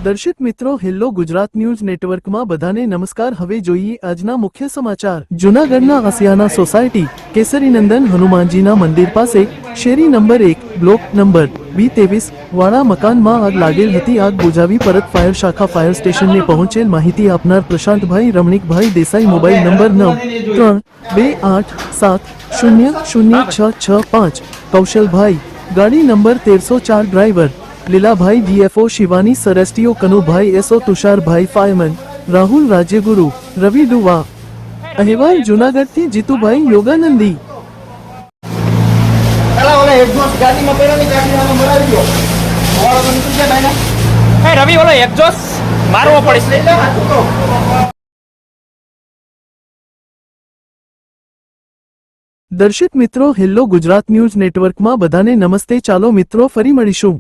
દર્શક મિત્રો, hello Gujarat news નેટવર્કમાં બધાને નમસ્કાર। હવે જોઈએ આજના મુખ્ય સમાચાર। જૂનાગઢના આસિયાના સોસાયટી કેસરીનંદન હનુમાનજીના મંદિર પાસે શેરી નંબર 1 બ્લોક નંબર B23 વાળા મકાનમાં આગ લાગેલ હતી। આગ બુઝાવી પરત ફાયર શાખા ફાયર સ્ટેશનને પહોંચેલ માહિતી આપનાર પ્રશાંતભાઈ રમણીકભાઈ દેસાઈ, મોબાઈલ નંબર 9328700665, કૌશલભાઈ, ગાડી નંબર 1304, ડ્રાઈવર લીલાભાઈ DFO, શિવાની સરસ્ટીઓ, કનુભાઈ SO, તુષારભાઈ ફાયરમેન, રાહુલ રાજ્યગુરુ, રવિ ડુવા। અહેવાલ જૂનાગઢથી જીતુભાઈ યોગાનંદી। રવિ ઓલો એક્ઝોસ્ટ મારવો પડશે। દર્શક મિત્રો, હેલો ગુજરાત ન્યૂઝ નેટવર્કમાં બધાને નમસ્તે। ચાલો મિત્રો ફરી મળીશું।